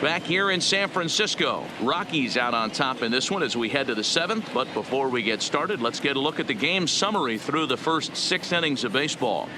Back here in San Francisco, Rockies out on top in this one as we head to the 7th. But before we get started, let's get a look at the game summary through the first 6 innings of baseball.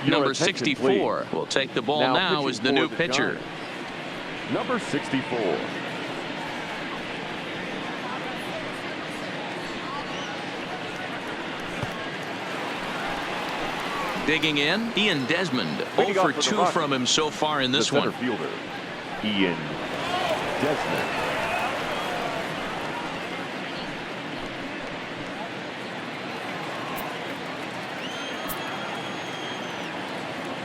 Number 64 will take the ball now as the new pitcher. Number 64. Digging in, Ian Desmond. 0 for 2 from him so far in this one. Fielder, Ian Desmond.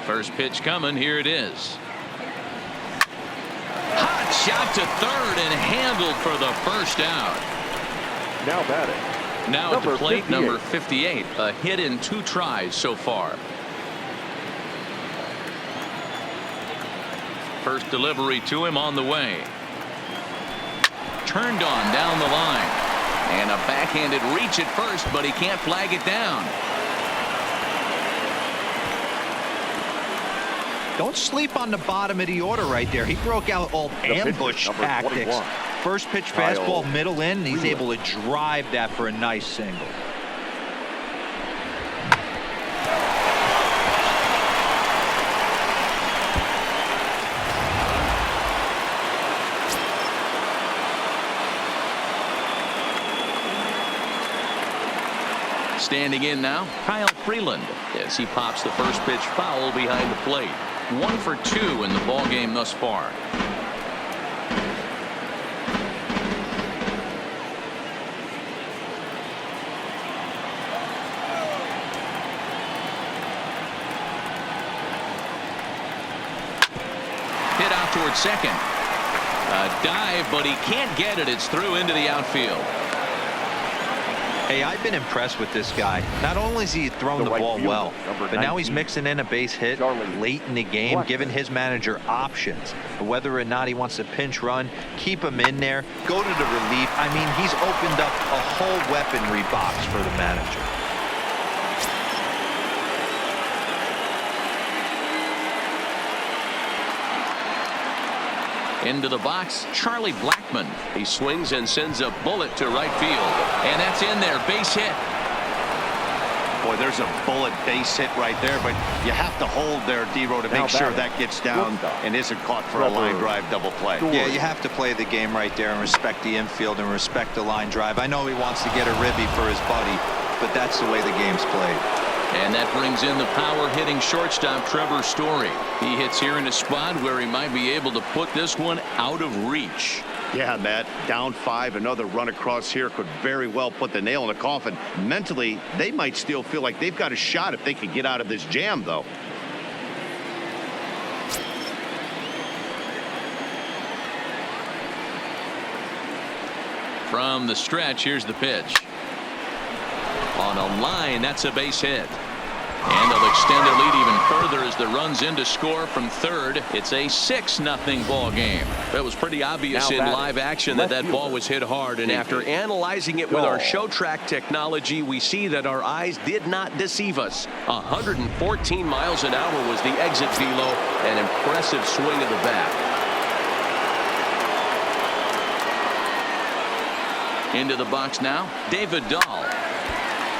First pitch coming. Here it is. Hot shot to third and handled for the first out. Now batting. Now at the plate, number 58. A hit in 2 tries so far. First delivery to him on the way. Turned on down the line. And a backhanded reach at first, but he can't flag it down. Don't sleep on the bottom of the order right there. He broke out all ambush tactics. First pitch fastball middle in. He's able to drive that for a nice single. Standing in now, Kyle Freeland, as he pops the first pitch foul behind the plate. 1 for 2 in the ball game thus far. Hit out towards second. A dive, but he can't get it. It's through into the outfield. Hey, I've been impressed with this guy. Not only has he thrown the ball well, but now he's mixing in a base hit late in the game, giving his manager options. Whether or not he wants to pinch run, keep him in there, go to the relief. I mean, he's opened up a whole weaponry box for the manager. Into the box, Charlie Blackmon. He swings and sends a bullet to right field. And that's in there, base hit. Boy, there's a bullet base hit right there, but you have to hold there, D-Row, to make sure that gets down and isn't caught for a line drive double play. Yeah, you have to play the game right there and respect the infield and respect the line drive. I know he wants to get a ribby for his buddy, but that's the way the game's played. And that brings in the power-hitting shortstop, Trevor Story. He hits here in a spot where he might be able to put this one out of reach. Yeah, Matt, down 5, another run across here could very well put the nail in the coffin. Mentally, they might still feel like they've got a shot if they could get out of this jam, though. From the stretch, here's the pitch. On a line, that's a base hit. And they'll extend their lead even further as the run's in to score from third. It's a 6-0 ball game. That was pretty obvious in live action that ball was hit hard. And after analyzing it with our show track technology, we see that our eyes did not deceive us. 114 miles an hour was the exit velo. An impressive swing of the bat. Into the box now, David Dahl.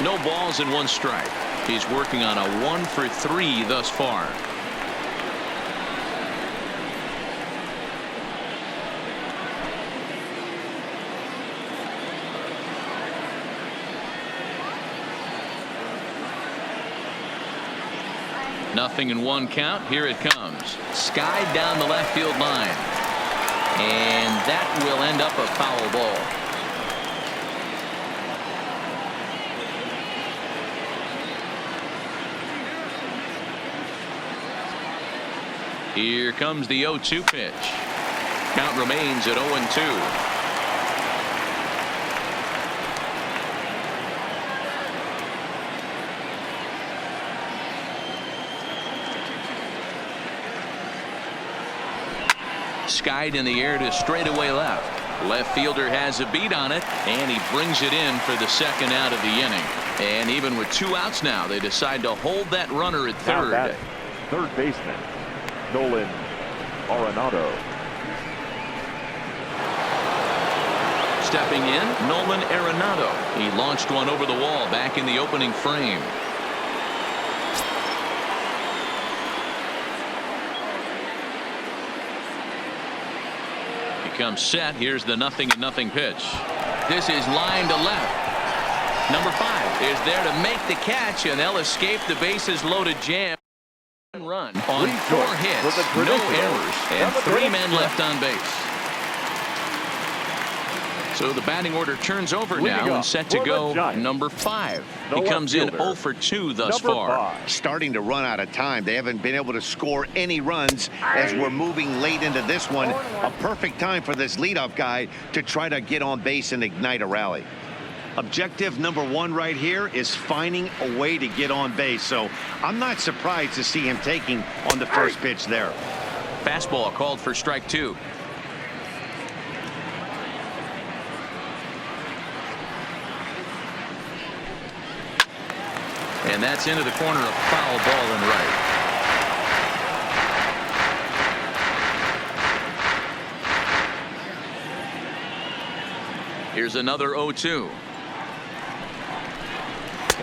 No balls and 1 strike. He's working on a 1 for 3 thus far. Nothing in 1 count. Here it comes. Skied down the left field line. And that will end up a foul ball. Here comes the 0-2 pitch. Count remains at 0-2. Skied in the air to straightaway left. Left fielder has a beat on it, and he brings it in for the second out of the inning. And even with 2 outs now, they decide to hold that runner at third. Third baseman, Nolan Arenado. Stepping in, Nolan Arenado. He launched one over the wall back in the opening frame. Comes set. Here's the 0-0 pitch. This is line to left. Number 5 is there to make the catch, and they'll escape the bases loaded jam. Run on 4 hits, no errors, and 3 men left on base. So the batting order turns over now and set to go number 5. He comes in 0 for 2 thus far. Starting to run out of time. They haven't been able to score any runs as we're moving late into this one. A perfect time for this leadoff guy to try to get on base and ignite a rally. Objective number 1 right here is finding a way to get on base. So I'm not surprised to see him taking on the first pitch there. Fastball called for strike 2. And that's into the corner, of foul ball and right. Here's another 0-2.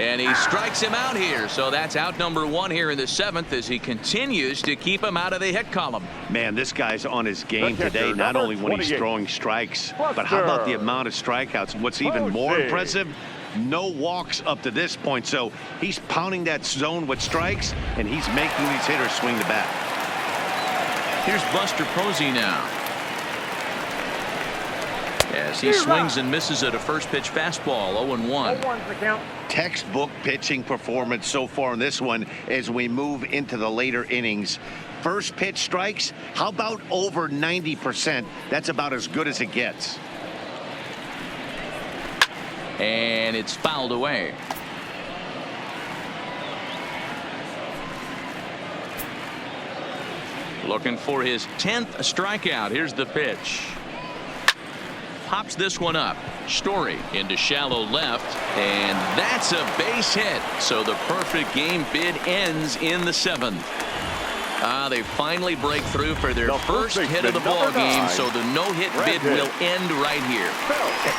And he strikes him out here. So that's out number 1 here in the 7th as he continues to keep him out of the hit column. Man, this guy's on his game today, not only when he's throwing strikes, but how about the amount of strikeouts? What's even more impressive, no walks up to this point. So he's pounding that zone with strikes, and he's making these hitters swing the bat. Here's Buster Posey now. As he swings and misses at a first pitch fastball. 0-1. Textbook pitching performance so far in this one as we move into the later innings. First pitch strikes, how about over 90%? That's about as good as it gets. And it's fouled away. Looking for his 10th strikeout. Here's the pitch. Pops this one up. Story into shallow left, and that's a base hit. So the perfect game bid ends in the 7th. They finally break through for their first hit of the ball game, so the no-hit bid will end right here.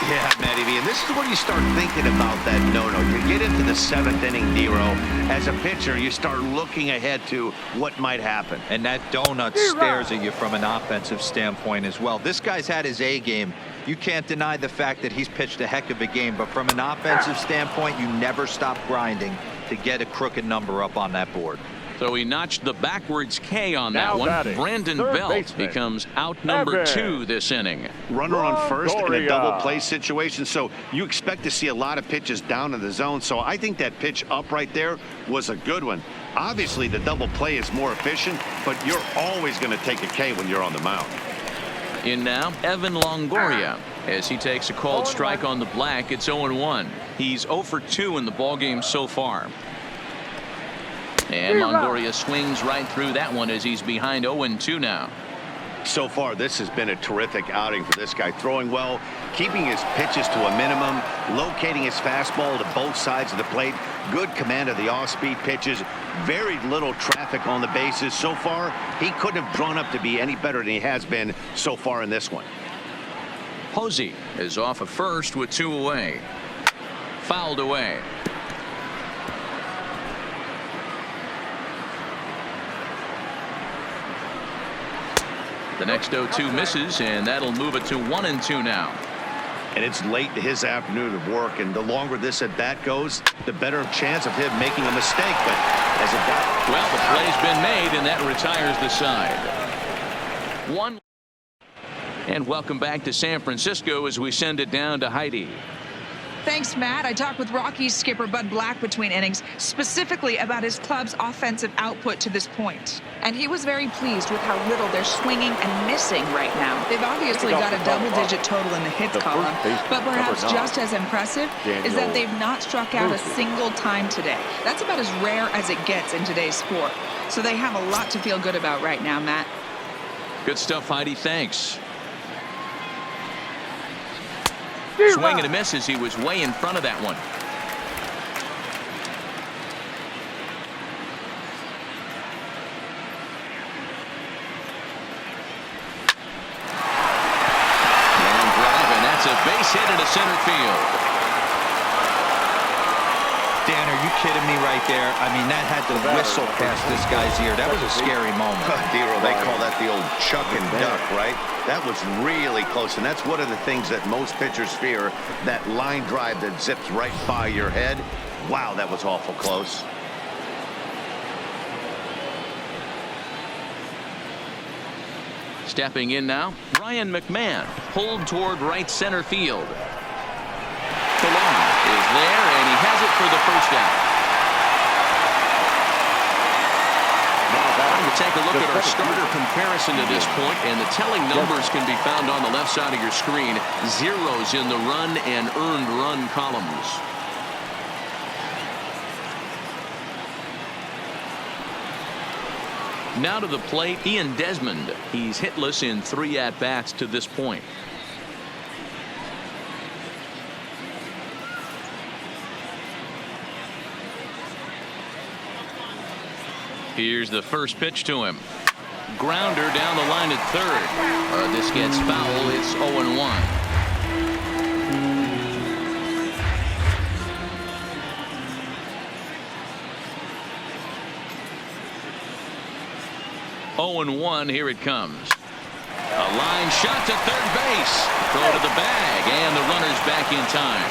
Yeah, Matty V, and this is where you start thinking about that no-no. You get into the 7th inning, Nero. As a pitcher, you start looking ahead to what might happen. And that donut stares at you from an offensive standpoint as well. This guy's had his A game. You can't deny the fact that he's pitched a heck of a game, but from an offensive standpoint, you never stop grinding to get a crooked number up on that board. So he notched the backwards K on that one. Brandon Belt becomes out number 2 this inning. Runner on first in a double play situation, so you expect to see a lot of pitches down in the zone. So I think that pitch up right there was a good one. Obviously, the double play is more efficient, but you're always going to take a K when you're on the mound. In now, Evan Longoria. As he takes a called strike on the black, it's 0-1. He's 0 for 2 in the ballgame so far. And Longoria swings right through that one as he's behind 0-2 now. So far, this has been a terrific outing for this guy. Throwing well, keeping his pitches to a minimum, locating his fastball to both sides of the plate. Good command of the off-speed pitches. Very little traffic on the bases. So far, he couldn't have drawn up to be any better than he has been so far in this one. Posey is off of first with 2 away. Fouled away. The next 0-2 misses, and that'll move it to 1-2 now. And it's late to his afternoon of work, and the longer this at bat goes, the better chance of him making a mistake. But as it got, well, the play's been made, and that retires the side. 1. And welcome back to San Francisco as we send it down to Heidi. Thanks, Matt. I talked with Rockies skipper Bud Black between innings, specifically about his club's offensive output to this point. And he was very pleased with how little they're swinging and missing right now. They've obviously got a double-digit total in the hits column, but perhaps just as impressive is that they've not struck out a single time today. That's about as rare as it gets in today's sport. So they have a lot to feel good about right now, Matt. Good stuff, Heidi. Thanks. Swing and a miss as he was way in front of that one. Long drive, and that's a base hit into center field. Dan, are you kidding me right there? I mean, that had to whistle past this guy's ear. That was a scary moment. Dero, they call that the old chuck and duck, right? That was really close, and that's one of the things that most pitchers fear, that line drive that zips right by your head. Wow, that was awful close. Stepping in now, Ryan McMahon, pulled toward right center field. Colon is there, and he has it for the first out. Time to take a look at our starter comparison to this point, and the telling numbers can be found on the left side of your screen. Zeros in the run and earned run columns. Now to the plate, Ian Desmond. He's hitless in 3 at-bats to this point. Here's the first pitch to him. Grounder down the line at third. This gets foul. It's 0-1. Here it comes. A line shot to third base. Throw to the bag, and the runner's back in time.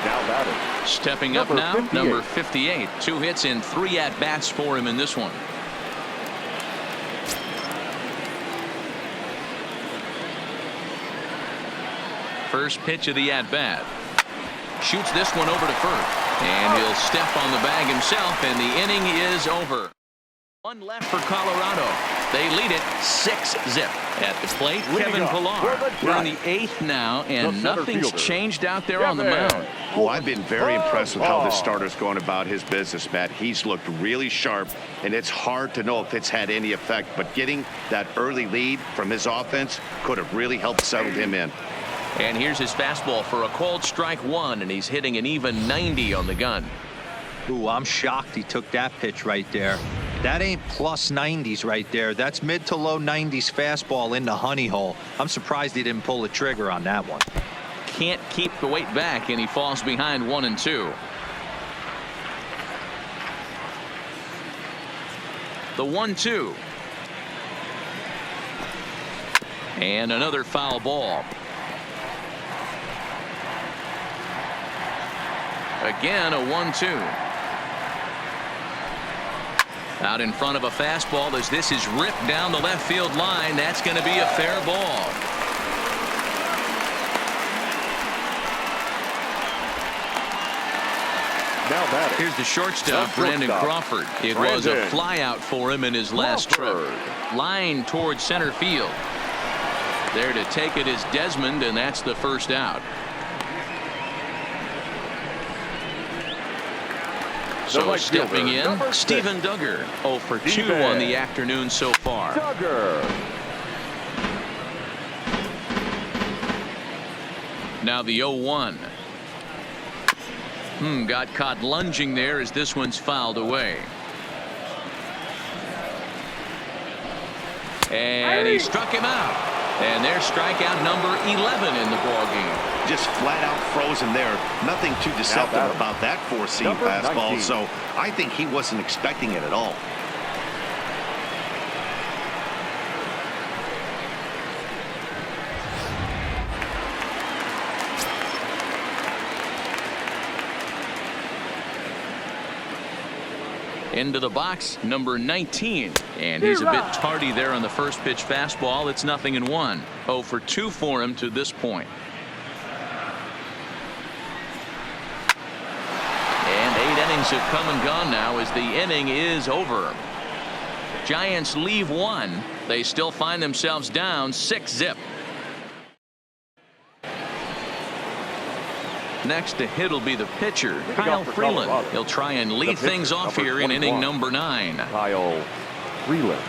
Now batting. Stepping up now, number 58. 2 hits and 3 at-bats for him in this one. First pitch of the at-bat. Shoots this one over to first. And he'll step on the bag himself, and the inning is over. 1 left for Colorado. They lead it 6-0. At the plate, Kevin Pillar. We're in the 8th now, and nothing's changed out there on the mound. Well, I've been very impressed with how this starter's going about his business, Matt. He's looked really sharp, and it's hard to know if it's had any effect, but getting that early lead from his offense could have really helped settle him in. And here's his fastball for a called strike 1, and he's hitting an even 90 on the gun. Ooh, I'm shocked he took that pitch right there. That ain't plus 90s right there. That's mid to low 90s fastball in the honey hole. I'm surprised he didn't pull the trigger on that one. Can't keep the weight back, and he falls behind 1-2. The 1-2. And another foul ball. Again, a 1-2. Out in front of a fastball as this is ripped down the left field line. That's going to be a fair ball. Now batting. Here's the shortstop, Brandon Crawford. It was a fly out for him in his last trip. Line towards center field. There to take it is Desmond, and that's the first out. So stepping in, Steven Duggar, 0 for 2 on the afternoon so far. Now the 0-1. Got caught lunging there as this one's fouled away. And he struck him out. And there's strikeout number 11 in the ballgame. Just flat out frozen there. Nothing too deceptive about that 4-seam fastball. 19. So I think he wasn't expecting it at all. Into the box, number 19. And he's a bit tardy there on the first pitch fastball. It's 0-1. 0 for 2 for him to this point. And 8 innings have come and gone now as the inning is over. Giants leave 1. They still find themselves down 6-0. Next to hit will be the pitcher, Kyle Freeland. He'll try and lead things off here in inning number 9. Kyle Freeland.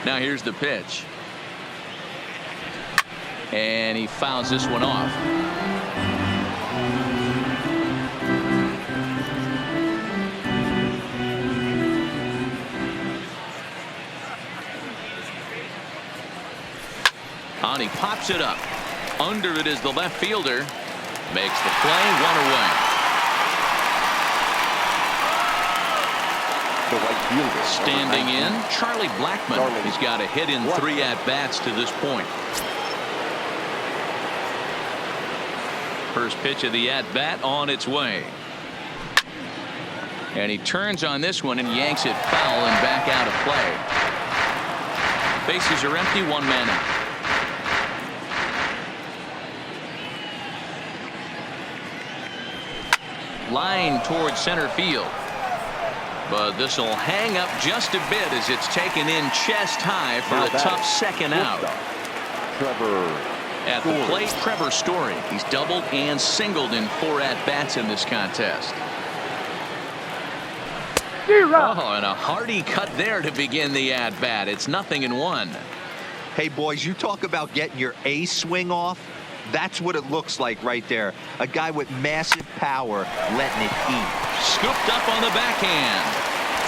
Now here's the pitch. And he fouls this one off. And he pops it up. Under it is the left fielder. Makes the play, one away. The right fielder. Standing in, Charlie Blackmon. He's got a hit in 3 at-bats to this point. First pitch of the at-bat on its way. And he turns on this one and yanks it foul and back out of play. Bases are empty, 1 man out. Line towards center field. But this will hang up just a bit as it's taken in chest high for a tough second out. At the plate, Trevor Story. He's doubled and singled in 4 at-bats in this contest. Oh, and a hearty cut there to begin the at-bat. It's 0-1. Hey, boys, you talk about getting your A swing off. That's what it looks like right there. A guy with massive power letting it eat. Scooped up on the backhand.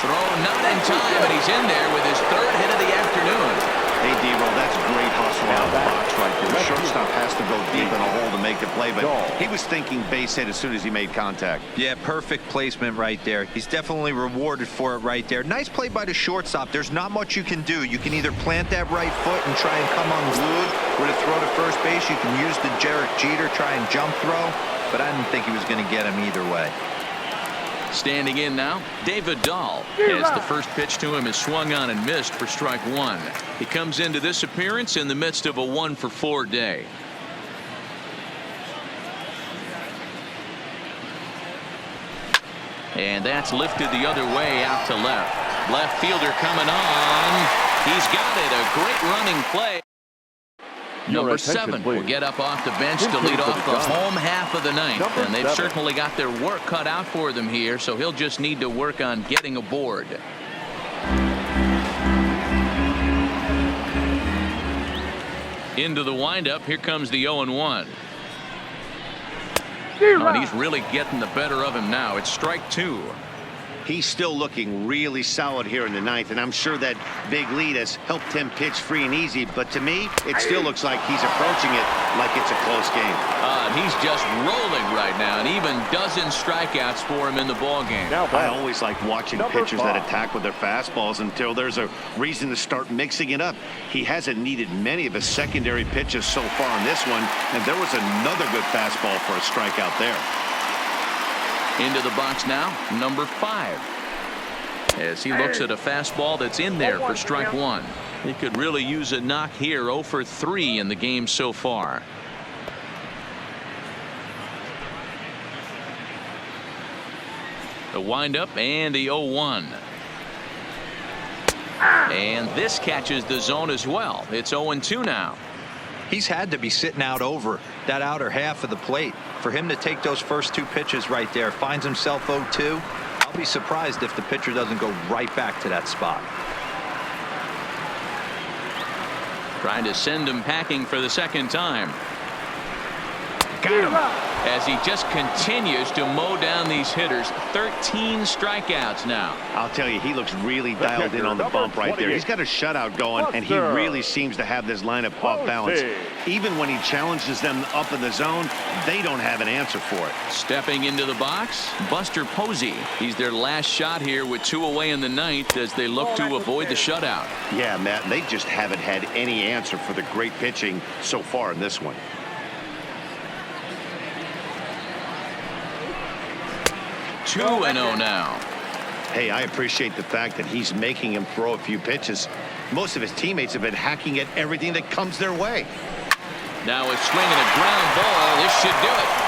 Throw not in time, and he's in there with his 3rd hit of the afternoon. Hey, D-Roll, that's great hustle out of the box right there. The shortstop has to go deep in a hole to make the play, but he was thinking base hit as soon as he made contact. Yeah, perfect placement right there. He's definitely rewarded for it right there. Nice play by the shortstop. There's not much you can do. You can either plant that right foot and try and come unglued, or to throw to first base, you can use the Derek Jeter, try and jump throw, but I didn't think he was going to get him either way. Standing in now, David Dahl, as the first pitch to him is swung on and missed for strike 1. He comes into this appearance in the midst of a 1-for-4 day. And that's lifted the other way out to left. Left fielder coming on. He's got it. A great running play. Number 7 will get up off the bench to lead off the home half of the 9th. And they've certainly got their work cut out for them here, so he'll just need to work on getting aboard. Into the windup. Here comes the 0-1. Oh, and he's really getting the better of him now. It's strike 2. He's still looking really solid here in the 9th, and I'm sure that big lead has helped him pitch free and easy, but to me, it still looks like he's approaching it like it's a close game. He's just rolling right now, and even dozen strikeouts for him in the ballgame. I always like watching pitchers that attack with their fastballs until there's a reason to start mixing it up. He hasn't needed many of his secondary pitches so far in this one, and there was another good fastball for a strikeout there. Into the box now, number 5. As he looks at a fastball that's in there for strike 1. He could really use a knock here. 0 for 3 in the game so far. The windup and the 0-1. And this catches the zone as well. It's 0-2 now. He's had to be sitting out over that outer half of the plate. For him to take those first 2 pitches right there, finds himself 0-2. I'll be surprised if the pitcher doesn't go right back to that spot. Trying to send him packing for the 2nd time. Got him. As he just continues to mow down these hitters. 13 strikeouts now. I'll tell you, he looks really dialed in on the bump right there. He's got a shutout going, and he really seems to have this lineup off balance. Even when he challenges them up in the zone, they don't have an answer for it. Stepping into the box, Buster Posey. He's their last shot here with 2 away in the 9th as they look to avoid the shutout. Yeah, Matt, they just haven't had any answer for the great pitching so far in this one. 2-0 now. Hey, I appreciate the fact that he's making him throw a few pitches. Most of his teammates have been hacking at everything that comes their way. Now a swing and a ground ball. This should do it.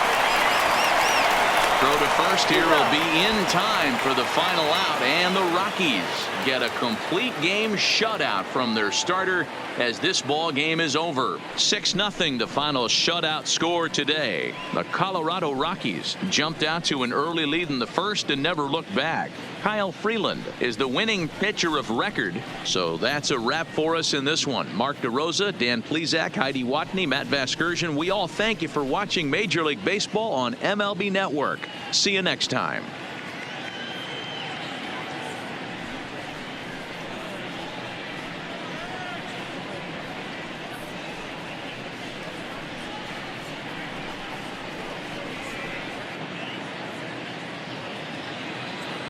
Throw to first here will be in time for the final out, and the Rockies get a complete game shutout from their starter as this ball game is over. 6-0 the final shutout score today. The Colorado Rockies jumped out to an early lead in the first and never looked back. Kyle Freeland is the winning pitcher of record. So that's a wrap for us in this one. Mark DeRosa, Dan Plesac, Heidi Watney, Matt Vasgersian. We all thank you for watching Major League Baseball on MLB Network. See you next time.